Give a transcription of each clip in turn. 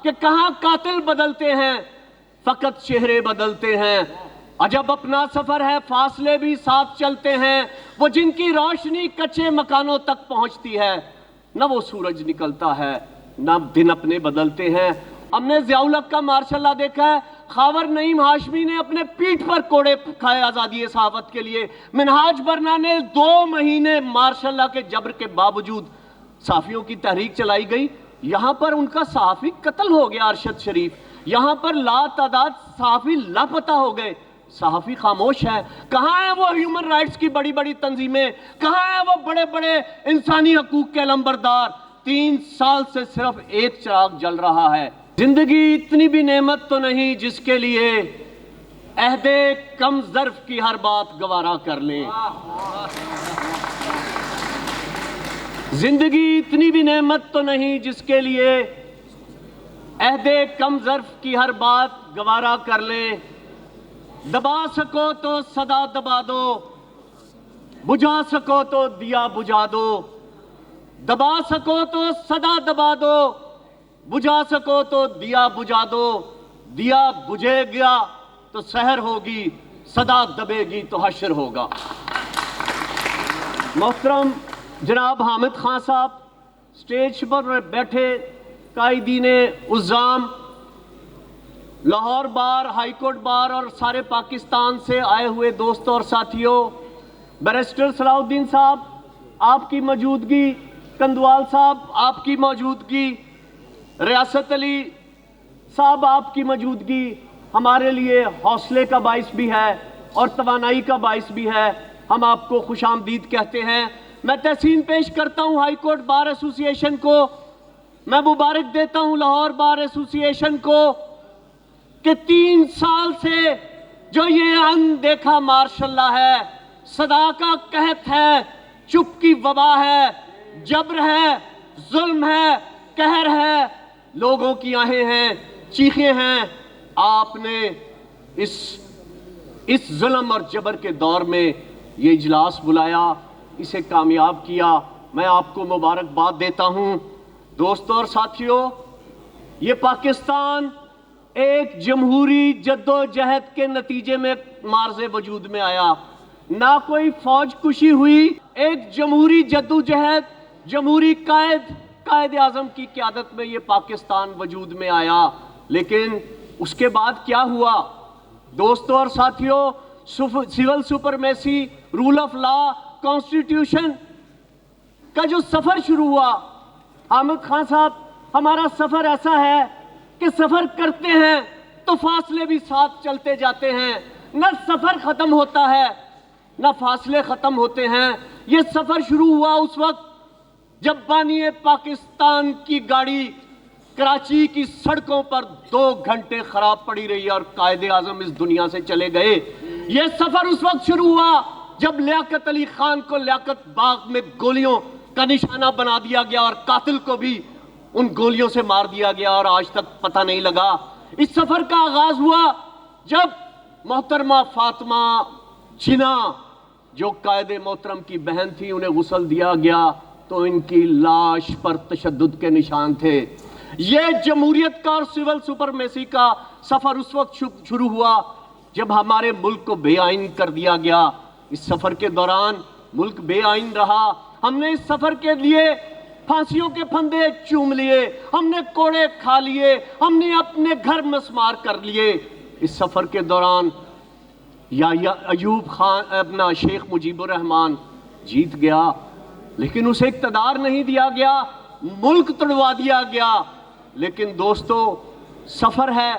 کہ کہاں قاتل بدلتے ہیں فقط چہرے بدلتے ہیں، عجب اپنا سفر ہے فاصلے بھی ساتھ چلتے ہیں، وہ جن کی روشنی کچے مکانوں تک پہنچتی ہے، نہ وہ سورج نکلتا ہے نہ دن اپنے بدلتے ہیں۔ ہم نے ضیاء الحق کا ماشاء اللہ دیکھا ہے، خاور نعیم ہاشمی نے اپنے پیٹھ پر کوڑے کھائے آزادی صحافت کے لیے، منہاج برنا نے 2 مہینے ماشاء اللہ کے جبر کے باوجود صحافیوں کی تحریک چلائی گئی، یہاں پر ان کا صحافی قتل ہو گیا ارشد شریف، یہاں پر لا تعداد صحافی لاپتہ ہو گئے، صحافی خاموش ہے۔ کہاں ہیں وہ ہیومن رائٹس کی بڑی بڑی تنظیمیں، کہاں ہیں وہ بڑے بڑے انسانی حقوق کے علمبردار؟ 3 سال سے صرف ایک چراغ جل رہا ہے۔ زندگی اتنی بھی نعمت تو نہیں جس کے لیے عہد کم ظرف کی ہر بات گوارا کر لیں۔ زندگی اتنی بھی نعمت تو نہیں جس کے لیے عہد کم ظرف کی ہر بات گوارا کر لیں، دبا سکو تو صدا دبا دو، بجھا سکو تو دیا بجھا دو، دبا سکو تو صدا دبا دو، بجھا سکو تو دیا بجھا دو، دیا بجھے گیا تو سحر ہوگی، صدا دبے گی تو حشر ہوگا۔ محترم جناب حامد خان صاحب سٹیج پر بیٹھے، قائدین الزام، لاہور بار، ہائی کورٹ بار اور سارے پاکستان سے آئے ہوئے دوستوں اور ساتھیوں، بیرسٹر صلاح الدین صاحب آپ کی موجودگی، کندوال صاحب آپ کی موجودگی، ریاست علی صاحب آپ کی موجودگی ہمارے لیے حوصلے کا باعث بھی ہے اور توانائی کا باعث بھی ہے، ہم آپ کو خوش آمدید کہتے ہیں۔ میں تحسین پیش کرتا ہوں ہائی کورٹ بار ایسوسی ایشن کو، میں مبارک دیتا ہوں لاہور بار ایسوسی ایشن کو کہ 3 سال سے جو یہ اندیکھا ماشاءاللہ ہے، صدا کا قحط ہے، چپ کی وبا ہے، جبر ہے، ظلم ہے، قہر ہے، لوگوں کی آہیں ہیں، چیخیں ہیں، آپ نے اس ظلم اور جبر کے دور میں یہ اجلاس بلایا، اسے کامیاب کیا، میں آپ کو مبارکباد دیتا ہوں۔ دوستوں اور ساتھیوں، یہ پاکستان ایک جمہوری جد و جہد کے نتیجے میں معرض وجود میں آیا، نہ کوئی فوج کشی ہوئی، ایک جمہوری جد و جہد، جمہوری قائد اعظم کی قیادت میں یہ پاکستان وجود میں آیا، لیکن اس کے بعد کیا ہوا؟ دوستوں اور ساتھیوں، civil supremacy, rule of law, constitution کا جو سفر شروع ہوا، حامد خان صاحب ہمارا سفر ایسا ہے کہ سفر کرتے ہیں تو فاصلے بھی ساتھ چلتے جاتے ہیں، نہ سفر ختم ہوتا ہے نہ فاصلے ختم ہوتے ہیں۔ یہ سفر شروع ہوا اس وقت جب بانی پاکستان کی گاڑی کراچی کی سڑکوں پر 2 گھنٹے خراب پڑی رہی اور قائد اعظم اس دنیا سے چلے گئے۔ یہ سفر اس وقت شروع ہوا جب لیاقت علی خان کو لیاقت باغ میں گولیوں کا نشانہ بنا دیا گیا اور قاتل کو بھی ان گولیوں سے مار دیا گیا اور آج تک پتہ نہیں لگا۔ اس سفر کا آغاز ہوا جب محترمہ فاطمہ جناح جو قائد محترم کی بہن تھی، انہیں غسل دیا گیا تو ان کی لاش پر تشدد کے نشان تھے۔ یہ جمہوریت کا اور سول سپرمیسی کا سفر اس وقت شروع ہوا جب ہمارے ملک کو بے آئین کر دیا گیا۔ اس سفر کے دوران ملک بے آئین رہا، ہم نے اس سفر کے لیے پھانسیوں کے پھندے چوم لیے، ہم نے کوڑے کھا لیے، ہم نے اپنے گھر مسمار کر لیے۔ اس سفر کے دوران یا ایوب خان اپنا شیخ مجیب الرحمان جیت گیا، لیکن اسے اقتدار نہیں دیا گیا، ملک توڑوا دیا گیا۔ لیکن دوستو، سفر ہے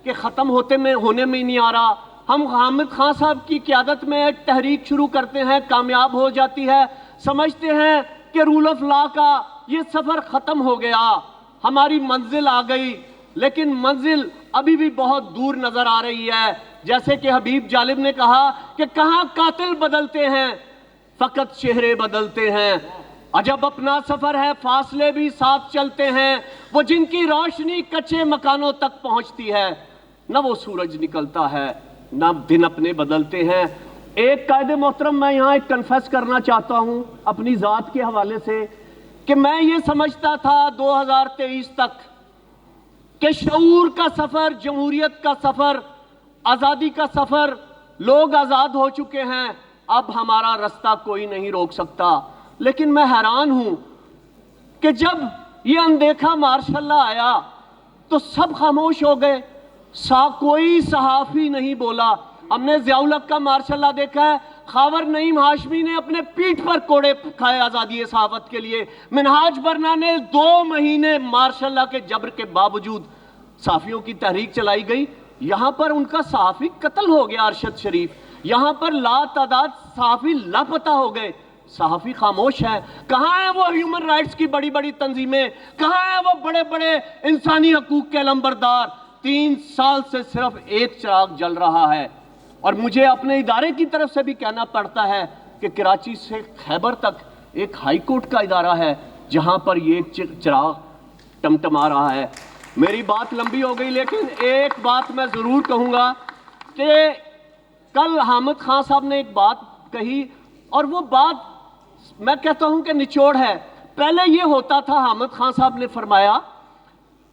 کہ ختم ہونے میں نہیں آ رہا۔ ہم حامد خان صاحب کی قیادت میں ایک تحریک شروع کرتے ہیں، کامیاب ہو جاتی ہے، سمجھتے ہیں کہ رول آف لا کا یہ سفر ختم ہو گیا، ہماری منزل آ گئی، لیکن منزل ابھی بھی بہت دور نظر آ رہی ہے۔ جیسے کہ حبیب جالب نے کہا کہ کہاں قاتل بدلتے ہیں فقط چہرے بدلتے ہیں، عجب اپنا سفر ہے فاصلے بھی ساتھ چلتے ہیں، وہ جن کی روشنی کچے مکانوں تک پہنچتی ہے، نہ وہ سورج نکلتا ہے نہ دن اپنے بدلتے ہیں۔ ایک قائد محترم، میں یہاں ایک کنفیس کرنا چاہتا ہوں اپنی ذات کے حوالے سے کہ میں یہ سمجھتا تھا 2023 تک کہ شعور کا سفر، جمہوریت کا سفر، آزادی کا سفر، لوگ آزاد ہو چکے ہیں، اب ہمارا رستہ کوئی نہیں روک سکتا۔ لیکن میں حیران ہوں کہ جب یہ اندیکھا مارشل لا آیا تو سب خاموش ہو گئے، کوئی صحافی نہیں بولا۔ ہم نے ضیاء الحق کا مارشل لا دیکھا ہے، خاور نعیم ہاشمی نے اپنے پیٹھ پر کوڑے کھائے آزادی صحافت کے لیے، منہاج برنا نے 2 مہینے مارشل لا کے جبر کے باوجود صحافیوں کی تحریک چلائی گئی۔ یہاں پر ان کا صحافی قتل ہو گیا ارشد شریف، یہاں پر لا تعداد صحافی لاپتہ ہو گئے، صحافی خاموش ہیں۔ کہاں ہیں وہ ہیومن رائٹس کی بڑی بڑی تنظیمیں؟ کہاں ہیں وہ بڑے بڑے انسانی حقوق کے علمبردار؟ 3 سال سے صرف ایک چراغ جل رہا ہے، اور مجھے اپنے ادارے کی طرف سے بھی کہنا پڑتا ہے کہ کراچی سے خیبر تک ایک ہائی کورٹ کا ادارہ ہے جہاں پر یہ چراغ ٹمٹما رہا ہے۔ میری بات لمبی ہو گئی، لیکن ایک بات میں ضرور کہوں گا کہ کل حامد خان صاحب نے ایک بات کہی، اور وہ بات میں کہتا ہوں کہ نچوڑ ہے۔ پہلے یہ ہوتا تھا، حامد خان صاحب نے فرمایا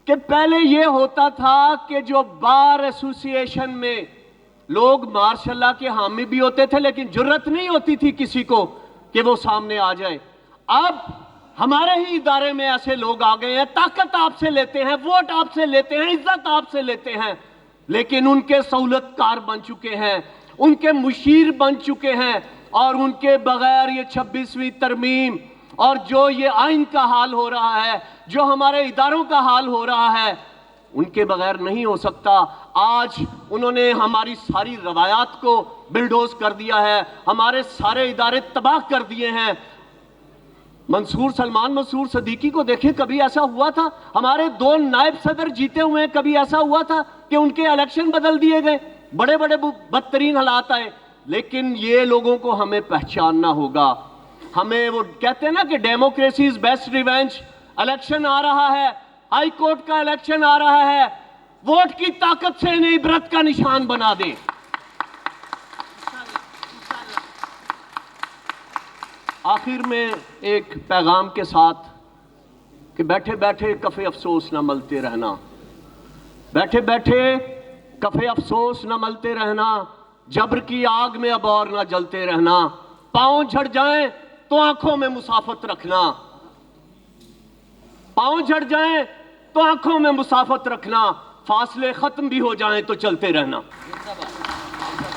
کہ پہلے یہ ہوتا تھا کہ جو بار ایسوسی ایشن میں لوگ مارشل لا کے حامی بھی ہوتے تھے لیکن جرت نہیں ہوتی تھی کسی کو کہ وہ سامنے آ جائے۔ اب ہمارے ہی ادارے میں ایسے لوگ آ گئے ہیں، طاقت آپ سے لیتے ہیں، ووٹ آپ سے لیتے ہیں، عزت آپ سے لیتے ہیں، لیکن ان کے سہولت کار بن چکے ہیں، ان کے مشیر بن چکے ہیں، اور ان کے بغیر یہ 26ویں ترمیم اور جو یہ آئین کا حال ہو رہا ہے، جو ہمارے اداروں کا حال ہو رہا ہے، ان کے بغیر نہیں ہو سکتا۔ آج انہوں نے ہماری ساری روایات کو بلڈوز کر دیا ہے، ہمارے سارے ادارے تباہ کر دیے ہیں۔ سلمان منصور صدیقی کو دیکھیں، کبھی ایسا ہوا تھا؟ ہمارے 2 نائب صدر جیتے ہوئے ہیں، کبھی ایسا ہوا تھا کہ ان کے الیکشن بدل دیے گئے؟ بڑے بڑے بدترین حالات آئے، لیکن یہ لوگوں کو ہمیں پہچاننا ہوگا۔ ہمیں وہ کہتے ہیں نا کہ democracy is best revenge. Election آ رہا ہے، ہائی کورٹ کا الیکشن آ رہا ہے، ووٹ کی طاقت سے انہیں عبرت کا نشان بنا دیں۔ آخر میں ایک پیغام کے ساتھ کہ بیٹھے بیٹھے کفِ افسوس نہ ملتے رہنا، بیٹھے بیٹھے کفِ افسوس نہ ملتے رہنا، جبر کی آگ میں اب اور نہ جلتے رہنا، پاؤں جھڑ جائیں تو آنکھوں میں مسافت رکھنا، پاؤں جھڑ جائیں تو آنکھوں میں مسافت رکھنا، فاصلے ختم بھی ہو جائیں تو چلتے رہنا۔